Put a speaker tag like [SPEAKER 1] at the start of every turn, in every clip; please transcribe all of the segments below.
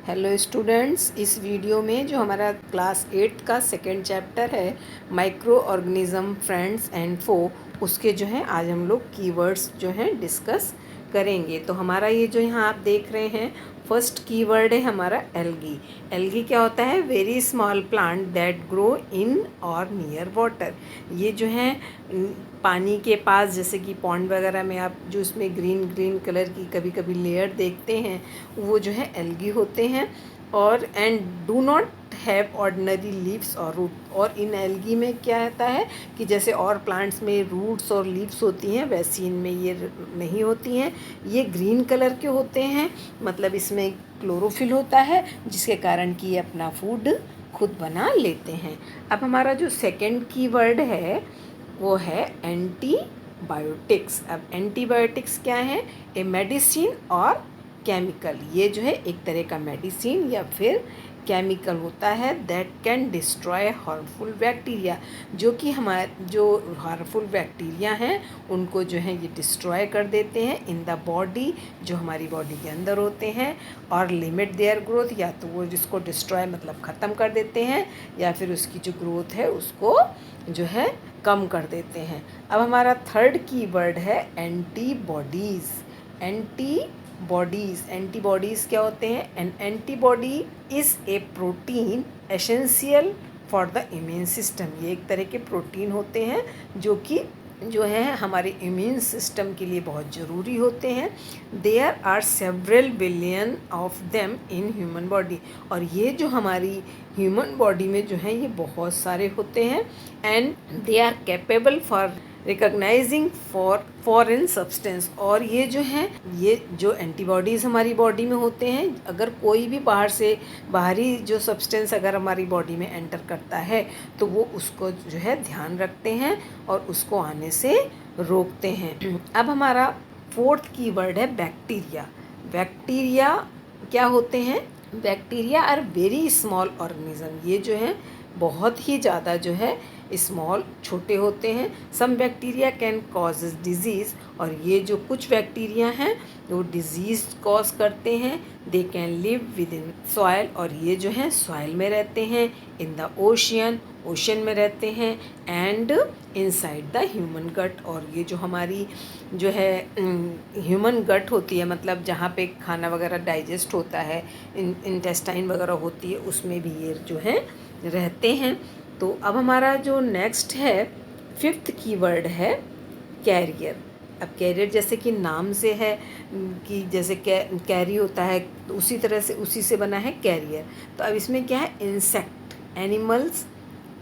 [SPEAKER 1] Hello students, इस video में जो हमारा क्लास 8 का सेकेंड चैप्टर है माइक्रो ऑर्गेनिज्म फ्रेंड्स एंड फो, उसके जो हैं आज हम लोग कीवर्ड्स जो हैं डिस्कस करेंगे। तो हमारा ये जो यहाँ आप देख रहे हैं फर्स्ट कीवर्ड है हमारा एल्गी। एल्गी क्या होता है? Very small plant that grow in और नियर वाटर। ये जो है पानी के पास, जैसे कि पॉन्ड वगैरह में आप जो इसमें ग्रीन ग्रीन कलर की कभी कभी लेयर देखते हैं, वो जो है एल्गी होते हैं। और and do not have ordinary leaves और रूट। और इन एल्गी में क्या होता है कि जैसे और प्लांट्स में रूट्स और लीव्स होती हैं, वैसी इनमें ये नहीं होती हैं। ये ग्रीन कलर के होते हैं, मतलब इसमें क्लोरोफिल होता है, जिसके कारण कि ये अपना फूड खुद बना लेते हैं। अब हमारा जो सेकंड कीवर्ड है वो है एंटीबायोटिक्स। अब एंटीबायोटिक्स क्या है? ए मेडिसिन और केमिकल। ये जो है एक तरह का मेडिसिन या फिर केमिकल होता है that can destroy harmful bacteria, जो कि हमारे जो हार्मफुल बैक्टीरिया हैं उनको जो है ये डिस्ट्रॉय कर देते हैं इन द बॉडी, जो हमारी बॉडी के अंदर होते हैं। और लिमिट देयर ग्रोथ, या तो वो जिसको डिस्ट्रॉय मतलब ख़त्म कर देते हैं, या फिर उसकी जो ग्रोथ है उसको जो है कम कर देते हैं। अब हमारा थर्ड कीवर्ड है एंटीबॉडीज़। एंटीबॉडीज़ क्या होते हैं? N antibody is a protein essential for the immune system. ये एक तरह के प्रोटीन होते हैं जो है हमारे इम्यून सिस्टम के लिए बहुत ज़रूरी होते हैं। There are several billion of them in human body. और ये जो हमारी ह्यूमन बॉडी में जो है ये बहुत सारे होते हैं। And they are capable for recognising foreign substance. और ये जो हैं, ये जो एंटीबॉडीज़ हमारी बॉडी में होते हैं, अगर कोई भी बाहरी जो सब्सटेंस अगर हमारी बॉडी में एंटर करता है तो वो उसको जो है ध्यान रखते हैं और उसको आने से रोकते हैं। अब हमारा फोर्थ कीवर्ड है बैक्टीरिया। बैक्टीरिया क्या होते हैं? Bacteria are very small organism. ये जो है बहुत ही ज़्यादा जो है स्मॉल छोटे होते हैं। Some bacteria can cause disease. और ये जो कुछ बैक्टीरिया हैं वो डिजीज़ कॉज करते हैं। They can live with in soil. और ये जो है सॉयल में रहते हैं, इन द ओशन में रहते हैं, एंड इनसाइड द ह्यूमन गट। और ये जो हमारी जो है ह्यूमन गट होती है, मतलब जहाँ पे खाना वगैरह डाइजेस्ट होता है, इंटेस्टाइन वगैरह होती है, उसमें भी ये जो है रहते हैं। तो अब हमारा जो नेक्स्ट है फिफ्थ कीवर्ड है कैरियर। अब कैरियर जैसे कि नाम से है कि जैसे कैरी होता है, तो उसी से बना है कैरियर। तो अब इसमें क्या है? Insect, animals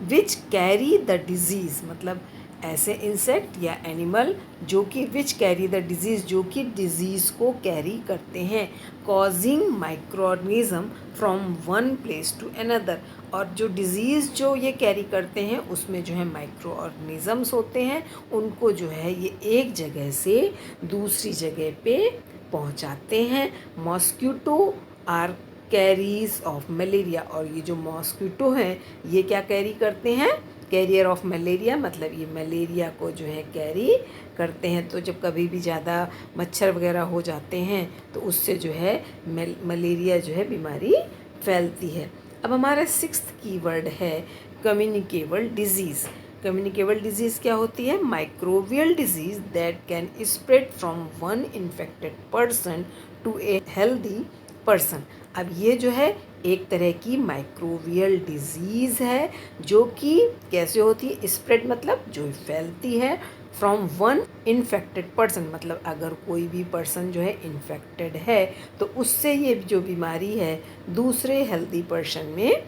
[SPEAKER 1] which carry the disease. मतलब ऐसे इंसेक्ट या एनिमल जो कि विच कैरी द डिजीज़, जो कि डिजीज़ को कैरी करते हैं। Causing micro organism from one place to another. और जो डिज़ीज़ जो ये कैरी करते हैं उसमें जो है माइक्रो ऑर्गेनिजम्स होते हैं, उनको जो है ये एक जगह से दूसरी जगह पे पहुंचाते हैं। Mosquito are carries of malaria. और ये जो मॉस्किटो हैं ये क्या कैरी करते हैं? कैरियर ऑफ मलेरिया, मतलब ये मलेरिया को जो है कैरी करते हैं। तो जब कभी भी ज़्यादा मच्छर वगैरह हो जाते हैं तो उससे जो है मलेरिया जो है बीमारी फैलती है। अब हमारा सिक्स्थ कीवर्ड है कम्युनिकेबल डिजीज़। कम्युनिकेबल डिजीज़ क्या होती है? Microbial disease that can spread from one infected person to a healthy person. अब ये जो है एक तरह की माइक्रोबियल डिजीज़ है, जो कि कैसे होती है? स्प्रेड मतलब जो फैलती है, फ्रॉम वन इन्फेक्टेड पर्सन, मतलब अगर कोई भी पर्सन जो है इन्फेक्टेड है तो उससे ये जो बीमारी है दूसरे हेल्दी पर्सन में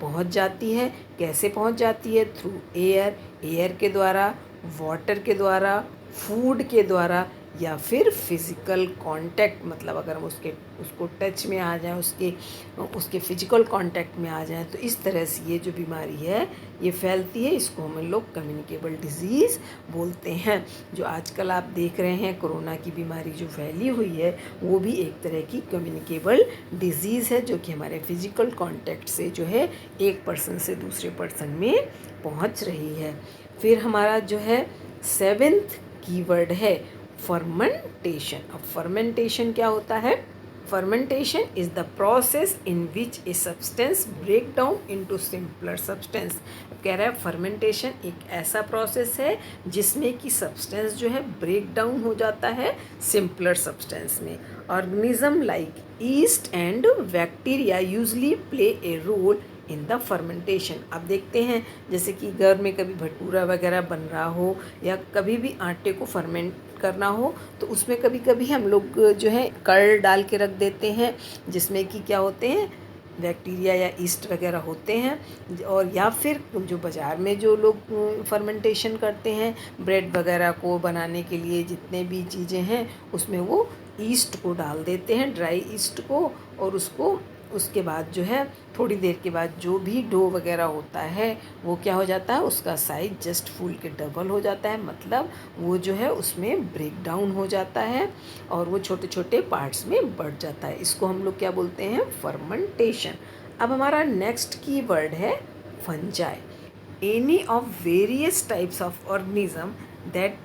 [SPEAKER 1] पहुंच जाती है। कैसे पहुंच जाती है? थ्रू एयर के द्वारा, वाटर के द्वारा, फूड के द्वारा, या फिर फिज़िकल कांटेक्ट। मतलब अगर हम उसको टच में आ जाएं, उसके फिजिकल कांटेक्ट में आ जाएं, तो इस तरह से ये जो बीमारी है ये फैलती है। इसको हम लोग कम्युनिकेबल डिजीज़ बोलते हैं। जो आजकल आप देख रहे हैं कोरोना की बीमारी जो फैली हुई है, वो भी एक तरह की कम्युनिकेबल डिजीज़ है, जो कि हमारे फिजिकल कांटेक्ट से जो है एक पर्सन से दूसरे पर्सन में पहुंच रही है। फिर हमारा जो है सेवेंथ कीवर्ड है फर्मेंटेशन। अब फर्मेंटेशन क्या होता है? fermentation is the process in which a substance break down into simpler substance। कह रहा है फर्मेंटेशन एक ऐसा प्रोसेस है जिसमें कि सब्सटेंस जो है ब्रेक डाउन हो जाता है सिंपलर सब्सटेंस में। Organism like yeast and bacteria usually play a role in the fermentation. अब देखते हैं जैसे कि घर में कभी भटूरा वगैरह बन रहा हो या कभी भी आटे को फर्मेंट करना हो तो उसमें कभी कभी हम लोग जो है कर्ड डाल के रख देते हैं, जिसमें कि क्या होते हैं बैक्टीरिया या ईस्ट वगैरह होते हैं। और या फिर जो बाज़ार में जो लोग फर्मेंटेशन करते हैं ब्रेड वगैरह को बनाने के लिए जितने भी चीज़ें हैं उसमें वो ईस्ट को डाल देते हैं, ड्राई ईस्ट को, और उसके बाद जो है थोड़ी देर के बाद जो भी डो वगैरह होता है वो क्या हो जाता है, उसका साइज जस्ट फूल के डबल हो जाता है, मतलब वो जो है उसमें ब्रेक डाउन हो जाता है और वो छोटे छोटे पार्ट्स में बढ़ जाता है। इसको हम लोग क्या बोलते हैं, फर्मेंटेशन। अब हमारा नेक्स्ट की वर्ड है fungi. Any of various types of organism that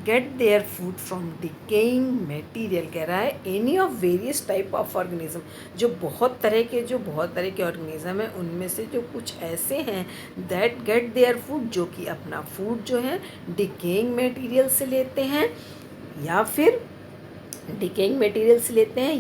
[SPEAKER 1] get their food from decaying material. कह रहा है any of various type of organism, जो बहुत तरह के ऑर्गेनिज्म हैं उनमें से जो कुछ ऐसे हैं दैट गेट देयर फूड, जो कि अपना फूड जो है डिकेइंग मटेरियल से लेते हैं या फिर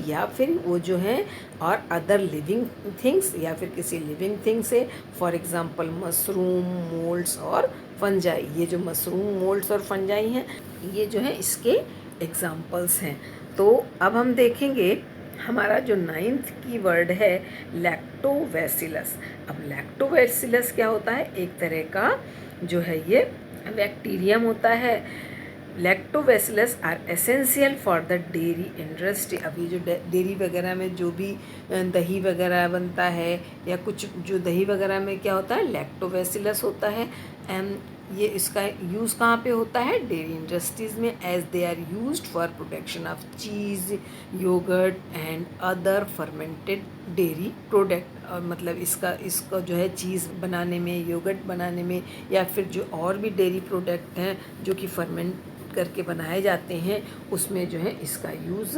[SPEAKER 1] या फिर वो जो हैं और अदर लिविंग थिंग्स या फिर किसी लिविंग थिंग से। फॉर एग्जांपल मशरूम, मोल्ड्स और फंजाई। ये जो मशरूम, मोल्ड्स और फंजाई हैं ये जो है इसके एग्जांपल्स हैं। तो अब हम देखेंगे हमारा जो 9th की वर्ड है लैक्टोबैसिलस। अब लैक्टोबैसिलस क्या होता है, एक तरह का जो है ये बैक्टीरियम होता है। Lactobacillus are essential for the dairy industry. अभी जो डेयरी वगैरह में जो भी दही वगैरह बनता है या कुछ जो दही वगैरह में क्या होता है, लैक्टोबैसिलस होता है। एंड ये इसका यूज़ कहाँ पे होता है, डेयरी इंडस्ट्रीज़ में, as they are used for production of cheese, yoghurt and other fermented dairy product. और मतलब इसका जो है चीज़ बनाने में, योगर्ट बनाने में या फिर जो और भी डेयरी प्रोडक्ट हैं जो कि फर्मेंट करके बनाए जाते हैं उसमें जो है इसका यूज़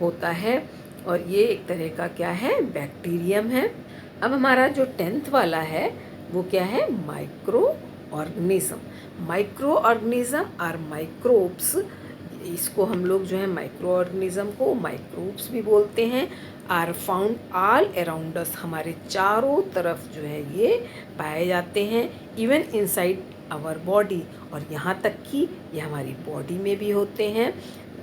[SPEAKER 1] होता है। और ये एक तरह का क्या है, बैक्टीरियम है। अब हमारा जो 10th वाला है वो क्या है, micro organism. Micro organism are microbes. इसको हम लोग जो है माइक्रो ऑर्गेनिज्म को माइक्रोब्स भी बोलते हैं। Are found all around us. हमारे चारों तरफ जो है ये पाए जाते हैं। इवन इनसाइड आवर बॉडी, और यहाँ तक कि ये हमारी बॉडी में भी होते हैं।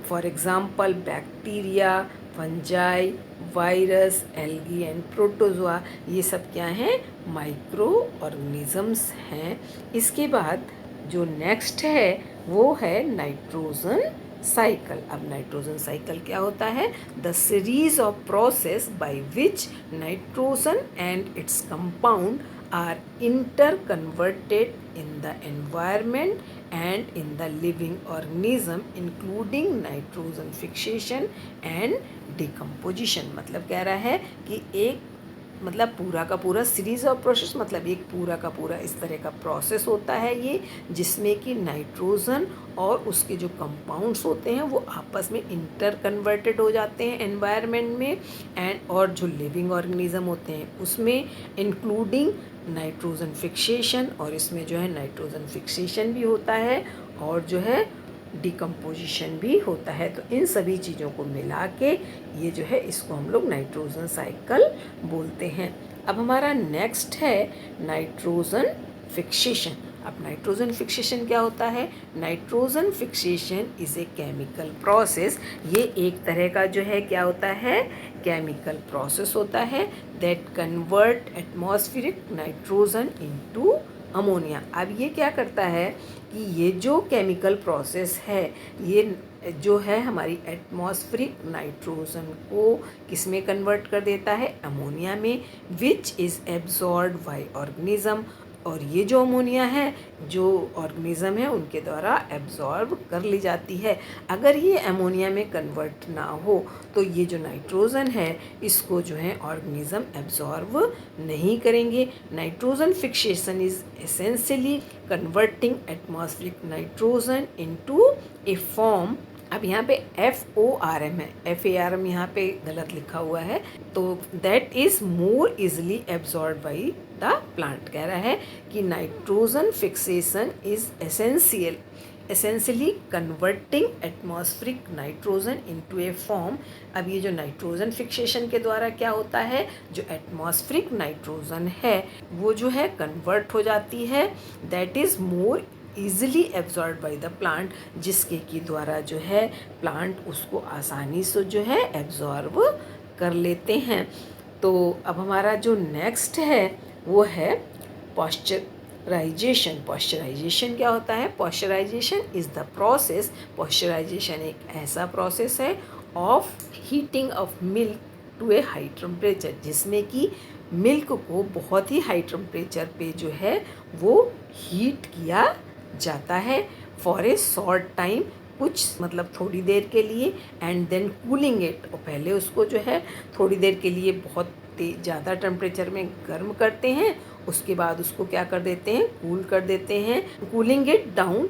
[SPEAKER 1] For example bacteria, fungi, virus, algae and protozoa, ये सब क्या हैं, माइक्रो ऑर्गेनिजम्स हैं। इसके बाद जो नेक्स्ट है वो है नाइट्रोजन साइकिल। अब नाइट्रोजन साइकिल क्या होता है, the series of process by which nitrogen and its compound are interconverted in the environment and in the living organism including nitrogen fixation and decomposition। मतलब कह रहा है कि एक मतलब पूरा का पूरा सीरीज ऑफ प्रोसेस, मतलब एक पूरा का पूरा इस तरह का प्रोसेस होता है ये, जिसमें कि नाइट्रोजन और उसके जो कंपाउंड्स होते हैं वो आपस में इंटर कन्वर्टेड हो जाते हैं एनवायरनमेंट में, एंड और जो लिविंग ऑर्गेनिज्म होते हैं उसमें इंक्लूडिंग नाइट्रोजन फिक्सेशन, और इसमें जो है नाइट्रोजन फिक्सेशन भी होता है और जो है डिकम्पोजिशन भी होता है। तो इन सभी चीज़ों को मिला के ये जो है इसको हम लोग नाइट्रोजन साइकिल बोलते हैं। अब हमारा नेक्स्ट है नाइट्रोजन फिक्सेशन। अब नाइट्रोजन फिक्सेशन क्या होता है, nitrogen fixation is a chemical process. ये एक तरह का जो है क्या होता है, केमिकल प्रोसेस होता है that convert atmospheric nitrogen into ammonia. अब ये क्या करता है कि ये जो केमिकल प्रोसेस है ये जो है हमारी एटमॉस्फेरिक नाइट्रोजन को किस में कन्वर्ट कर देता है, अमोनिया में, which is absorbed bye organism. और ये जो अमोनिया है जो ऑर्गेनिज्म है उनके द्वारा एब्जॉर्ब कर ली जाती है। अगर ये अमोनिया में कन्वर्ट ना हो तो ये जो नाइट्रोजन है इसको जो है ऑर्गेनिज्म एब्जॉर्ब नहीं करेंगे। Nitrogen fixation is essentially converting atmospheric nitrogen into A form अब यहाँ पे FORM है, FARM यहाँ पे गलत लिखा हुआ है, तो that is more easily absorb by the plant. कह रहा है कि nitrogen fixation is essentially converting atmospheric nitrogen into A form. अब ये जो नाइट्रोजन फिक्सेशन के द्वारा क्या होता है, जो एटमॉस्फेरिक नाइट्रोजन है वो जो है कन्वर्ट हो जाती है, that is more easily absorb by the plant, जिसके की द्वारा जो है प्लांट उसको आसानी से जो है एब्जॉर्ब कर लेते हैं। तो अब हमारा जो नेक्स्ट है वो है पॉस्चराइजेशन। पॉस्चराइजेशन क्या होता है? Pasteurisation is the process, pasteurisation एक ऐसा प्रोसेस है of heating of milk to a high temperature, जिसमें कि मिल्क को बहुत ही हाई टेम्परेचर पे जो है वो हीट किया जाता है फॉर ए शॉर्ट टाइम, कुछ मतलब थोड़ी देर के लिए, एंड देन कूलिंग इट, और पहले उसको जो है थोड़ी देर के लिए बहुत ज़्यादा टेम्परेचर में गर्म करते हैं, उसके बाद उसको क्या कर देते हैं, कूल कर देते हैं, cooling it down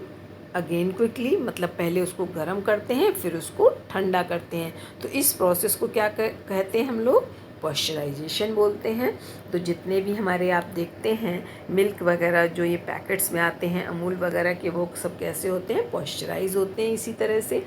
[SPEAKER 1] again quickly, मतलब पहले उसको गर्म करते हैं फिर उसको ठंडा करते हैं। तो इस प्रोसेस को क्या कहते हैं हम लोग? पॉस्चराइजेशन बोलते हैं। तो जितने भी हमारे आप देखते हैं मिल्क वगैरह जो ये पैकेट्स में आते हैं अमूल वगैरह के, वो सब कैसे होते हैं? पॉस्चराइज होते हैं इसी तरह से।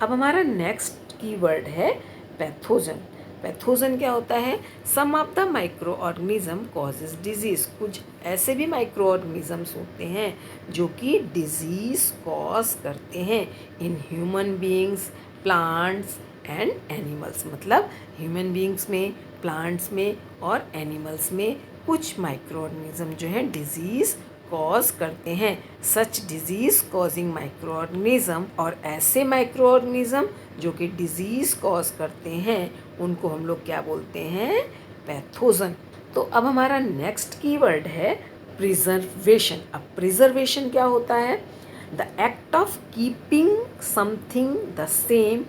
[SPEAKER 1] अब हमारा नेक्स्ट कीवर्ड है पैथोजन। पैथोजन क्या होता है? Some of the microorganism causes disease. कुछ ऐसे भी माइक्रो ऑर्गेनिजम्स होते हैं जो कि डिजीज़ कॉज करते हैं in human beings, plants and animals. मतलब ह्यूमन बीइंग्स में, प्लांट्स में और एनिमल्स में कुछ माइक्रो ऑर्गेनिज्म जो हैं डिजीज़ कॉज करते हैं। सच डिजीज़ कॉजिंग माइक्रो ऑर्गेनिज्म, और ऐसे माइक्रो ऑर्गेनिज्म जो कि डिजीज़ कॉज करते हैं उनको हम लोग क्या बोलते हैं? पैथोजन। तो अब हमारा नेक्स्ट कीवर्ड है प्रिजर्वेशन। अब प्रिजर्वेशन क्या होता है? The act of keeping something the same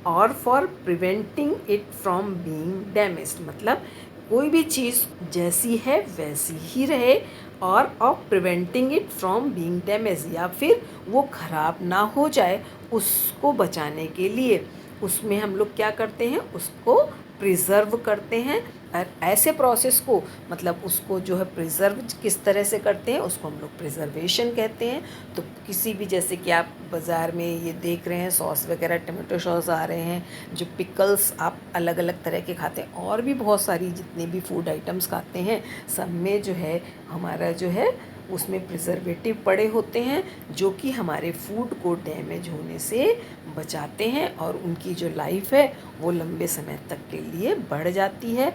[SPEAKER 1] और for preventing it from being damaged. मतलब कोई भी चीज़ जैसी है वैसी ही रहे, और of preventing it from being damage, या फिर वो ख़राब ना हो जाए उसको बचाने के लिए उसमें हम लोग क्या करते हैं? उसको प्रिजर्व करते हैं। और ऐसे प्रोसेस को, मतलब उसको जो है प्रिजर्व किस तरह से करते हैं उसको हम लोग प्रिजर्वेशन कहते हैं। तो किसी भी, जैसे कि आप बाज़ार में ये देख रहे हैं सॉस वगैरह, टमाटो सॉस आ रहे हैं, जो पिकल्स आप अलग अलग तरह के खाते हैं, और भी बहुत सारी जितने भी फूड आइटम्स खाते हैं, सब में जो है हमारा जो है उसमें प्रिजर्वेटिव पड़े होते हैं जो कि हमारे फूड को डैमेज होने से बचाते हैं, और उनकी जो लाइफ है वो लंबे समय तक के लिए बढ़ जाती है।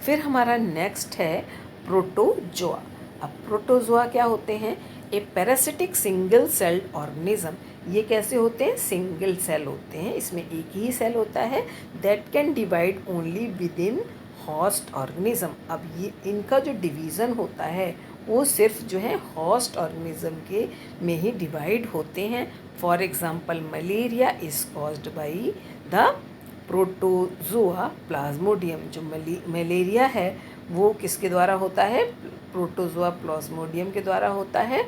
[SPEAKER 1] फिर हमारा नेक्स्ट है प्रोटोजोआ। अब प्रोटोजोआ क्या होते हैं? ए पैरासिटिक सिंगल सेल्ड ऑर्गेनिज्म। ये कैसे होते हैं? सिंगल सेल होते हैं, इसमें एक ही सेल होता है, that can divide only with in host organism. अब ये इनका जो डिवीज़न होता है वो सिर्फ जो है होस्ट ऑर्गेनिज्म के में ही डिवाइड होते हैं। For example malaria is caused by the protozoa Plasmodium. जो मलेरिया है वो किसके द्वारा होता है? प्रोटोजोआ प्लाज्मोडियम के द्वारा होता है।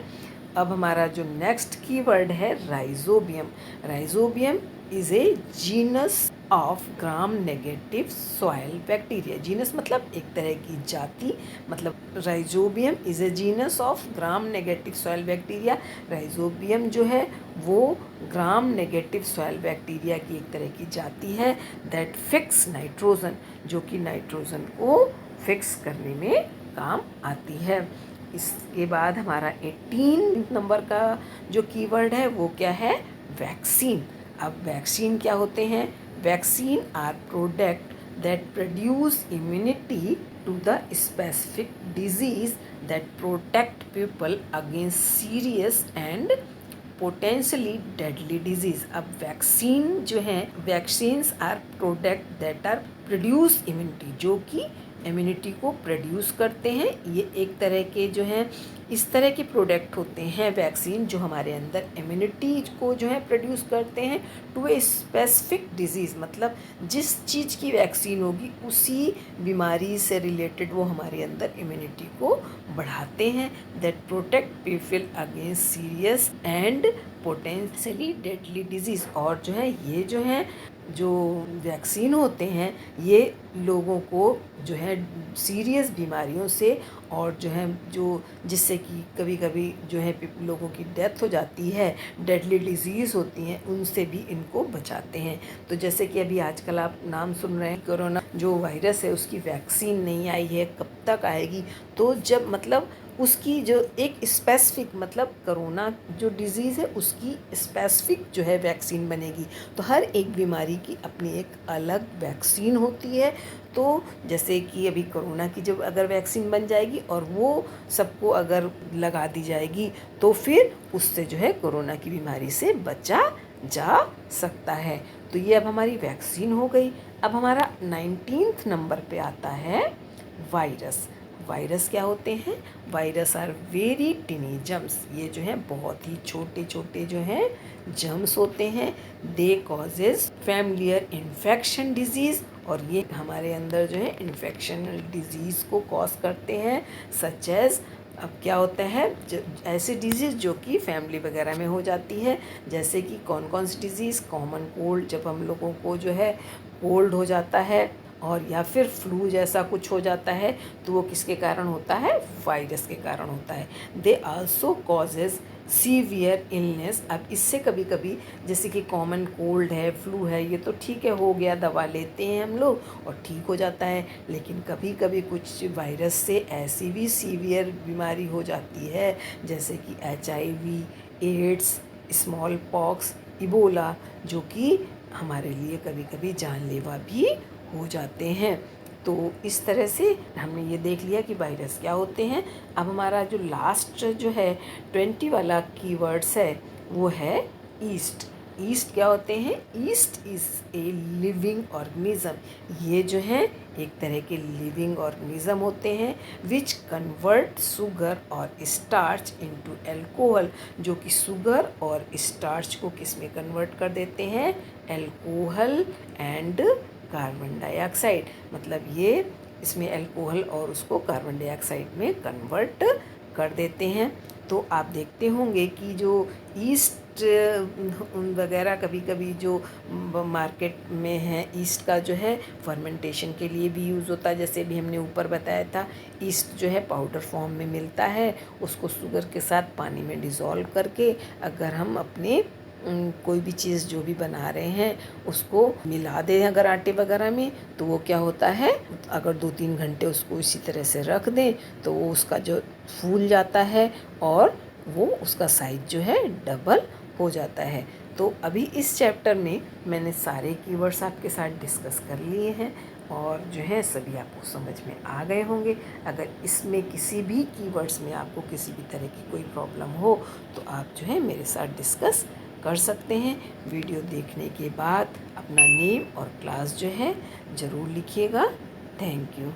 [SPEAKER 1] अब हमारा जो नेक्स्ट कीवर्ड है rhizobium. Rhizobium is a genus of gram negative soil bacteria. Genus मतलब एक तरह की जाति, मतलब rhizobium is a genus of gram negative soil bacteria. Rhizobium जो है वो ग्राम नेगेटिव सॉइल बैक्टीरिया की एक तरह की जाति है, दैट फिक्स नाइट्रोजन, जो कि नाइट्रोजन को फिक्स करने में काम आती है। इसके बाद हमारा 18 नंबर का जो कीवर्ड है वो क्या है? वैक्सीन। अब वैक्सीन क्या होते हैं? Vaccine are product that produce immunity to the specific disease that protect people against serious and potentially deadly disease. अब वैक्सीन जो हैं, vaccines are product that are produce immunity, जो कि इम्यूनिटी को प्रोड्यूस करते हैं। ये एक तरह के जो हैं इस तरह के प्रोडक्ट होते हैं वैक्सीन जो हमारे अंदर इम्यूनिटी को जो है प्रोड्यूस करते हैं टू ए स्पेसिफिक डिजीज़, मतलब जिस चीज़ की वैक्सीन होगी उसी बीमारी से रिलेटेड वो हमारे अंदर इम्यूनिटी को बढ़ाते हैं, that protect people against serious and potentially deadly disease. और जो है ये जो है जो वैक्सीन होते हैं ये लोगों को जो है सीरियस बीमारियों से और जो है जो जिससे कि कभी कभी जो है लोगों की डेथ हो जाती है, डेडली डिजीज़ होती हैं, उनसे भी इनको बचाते हैं। तो जैसे कि अभी आजकल आप नाम सुन रहे हैं कोरोना जो वायरस है उसकी वैक्सीन नहीं आई है, कब तक आएगी? तो जब मतलब उसकी जो एक स्पेसिफिक मतलब कोरोना जो डिज़ीज़ है उसकी स्पेसिफिक जो है वैक्सीन बनेगी। तो हर एक बीमारी की अपनी एक अलग वैक्सीन होती है। तो जैसे कि अभी कोरोना की जब अगर वैक्सीन बन जाएगी और वो सबको अगर लगा दी जाएगी तो फिर उससे जो है कोरोना की बीमारी से बचा जा सकता है। तो ये अब हमारी वैक्सीन हो गई। अब हमारा 19th नंबर पे आता है वायरस। वायरस क्या होते हैं? Virus are very tiny germs. ये जो हैं बहुत ही छोटे छोटे जो हैं जम्स होते हैं। दे कॉजेज फैमिलियर इन्फेक्शन डिजीज़, और ये हमारे अंदर जो है इन्फेक्शन डिजीज़ को कॉज करते हैं। सच एज अब क्या होता है ऐसी डिजीज़ जो कि फैमिली वगैरह में हो जाती है, जैसे कि कौन कौन सी डिजीज़? कॉमन कोल्ड, जब हम लोगों को जो है कोल्ड हो जाता है और या फिर फ्लू जैसा कुछ हो जाता है तो वो किसके कारण होता है? वायरस के कारण होता है। They also causes severe illness. अब इससे कभी कभी जैसे कि कॉमन कोल्ड है, फ्लू है, ये तो ठीक है, हो गया, दवा लेते हैं हम लोग और ठीक हो जाता है, लेकिन कभी कभी कुछ वायरस से ऐसी भी सीवियर बीमारी हो जाती है जैसे कि HIV, AIDS, smallpox, Ebola, जो कि हमारे लिए कभी कभी जानलेवा भी हो जाते हैं। तो इस तरह से हमने ये देख लिया कि वायरस क्या होते हैं। अब हमारा जो लास्ट जो है 20 वाला कीवर्ड्स है वो है ईस्ट। ईस्ट क्या होते हैं? East is a living organism. ये जो है एक तरह के लिविंग ऑर्गेनिज्म होते हैं विच कन्वर्ट शुगर और स्टार्च इनटू अल्कोहल, जो कि शुगर और स्टार्च को किस में कन्वर्ट कर देते हैं? Alcohol and carbon dioxide. मतलब ये इसमें अल्कोहल और उसको कार्बन डाइऑक्साइड में कन्वर्ट कर देते हैं। तो आप देखते होंगे कि जो ईस्ट वगैरह कभी कभी जो मार्केट में है ईस्ट का जो है फर्मेंटेशन के लिए भी यूज़ होता है। जैसे भी हमने ऊपर बताया था ईस्ट जो है पाउडर फॉर्म में मिलता है, उसको शुगर के साथ पानी में डिज़ोल्व करके अगर हम अपने कोई भी चीज़ जो भी बना रहे हैं उसको मिला दें अगर आटे वगैरह में, तो वो क्या होता है अगर 2-3 घंटे उसको इसी तरह से रख दें तो वो उसका जो फूल जाता है और वो उसका साइज़ जो है डबल हो जाता है। तो अभी इस चैप्टर में मैंने सारे कीवर्ड्स आपके साथ डिस्कस कर लिए हैं और जो है सभी आपको समझ में आ गए होंगे। अगर इसमें किसी भी कीवर्ड्स में आपको किसी भी तरह की कोई प्रॉब्लम हो तो आप जो है मेरे साथ डिस्कस कर सकते हैं। वीडियो देखने के बाद अपना नेम और क्लास जो है ज़रूर लिखिएगा। Thank you.